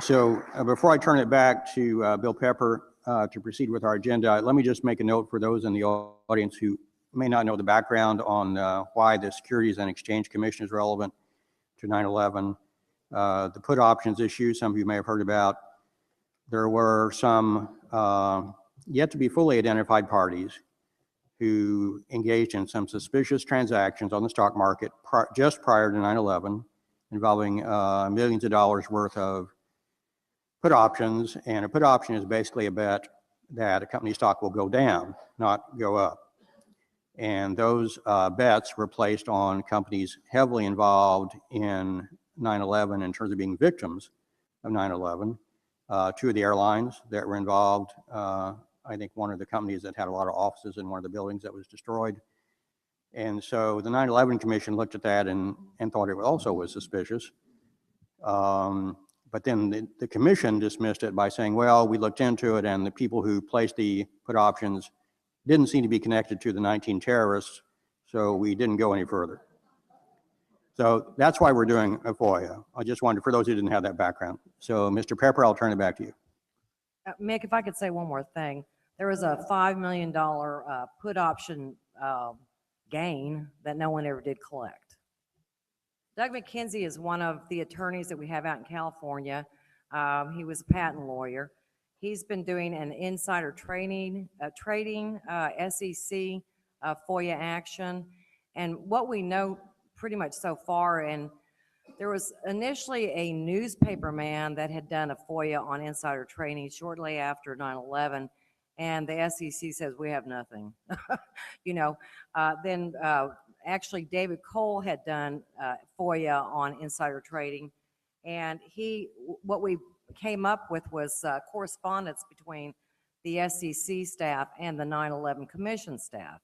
So before I turn it back to Bill Pepper to proceed with our agenda, let me just make a note for those in the audience who may not know the background on why the Securities and Exchange Commission is relevant to 9/11. The put options issue, some of you may have heard about. There were some yet to be fully identified parties who engaged in some suspicious transactions on the stock market just prior to 9/11 involving millions of dollars worth of put options. And a put option is basically a bet that a company stock will go down, not go up. And those bets were placed on companies heavily involved in 9/11 in terms of being victims of 9/11. Two of the airlines that were involved, I think one of the companies that had a lot of offices in one of the buildings that was destroyed. And so the 9/11 Commission looked at that and thought it also was suspicious. But then the commission dismissed it by saying, well, we looked into it and the people who placed the put options didn't seem to be connected to the 19 terrorists, so we didn't go any further. So that's why we're doing a FOIA. I just wanted, for those who didn't have that background. So Mr. Pepper, I'll turn it back to you. Mick, if I could say one more thing. There was a $5 million put option gain that no one ever did collect. Doug McKenzie is one of the attorneys that we have out in California. He was a patent lawyer. He's been doing an insider trading SEC FOIA action. And what we know pretty much so far, and there was initially a newspaper man that had done a FOIA on insider trading shortly after 9/11, and the SEC says we have nothing. You know, then actually David Cole had done FOIA on insider trading, and what we came up with was correspondence between the SEC staff and the 9/11 Commission staff,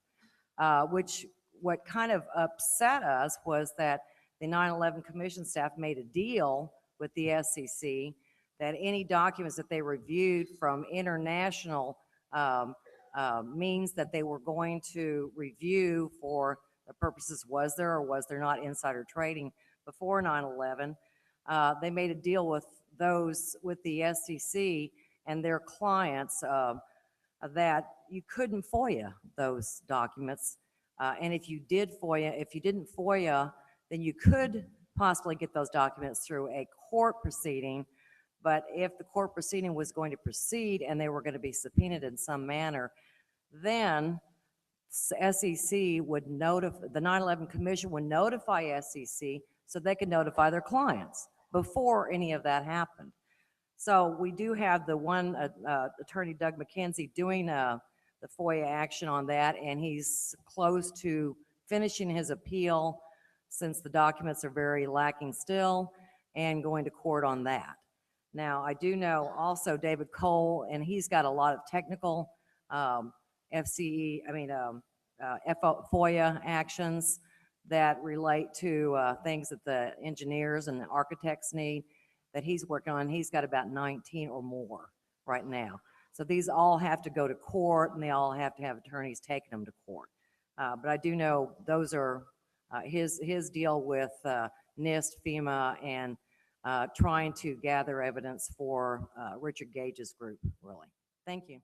what kind of upset us was that the 9/11 Commission staff made a deal with the SEC that any documents that they reviewed from international means that they were going to review for the purposes, was there or was there not insider trading before 9/11. They made a deal with the SEC and their clients that you couldn't FOIA those documents. And if you didn't FOIA, then you could possibly get those documents through a court proceeding. But if the court proceeding was going to proceed and they were going to be subpoenaed in some manner, then SEC would notify, the 9/11 Commission would notify SEC so they could notify their clients before any of that happened. So we do have the one attorney, Doug McKenzie, doing the FOIA action on that, and he's close to finishing his appeal since the documents are very lacking still, and going to court on that. Now, I do know also David Cole, and he's got a lot of technical FOIA actions that relate to things that the engineers and the architects need that he's working on. He's got about 19 or more right now. So these all have to go to court, and they all have to have attorneys taking them to court. But I do know those are his deal with NIST, FEMA, and trying to gather evidence for Richard Gage's group, really. Thank you.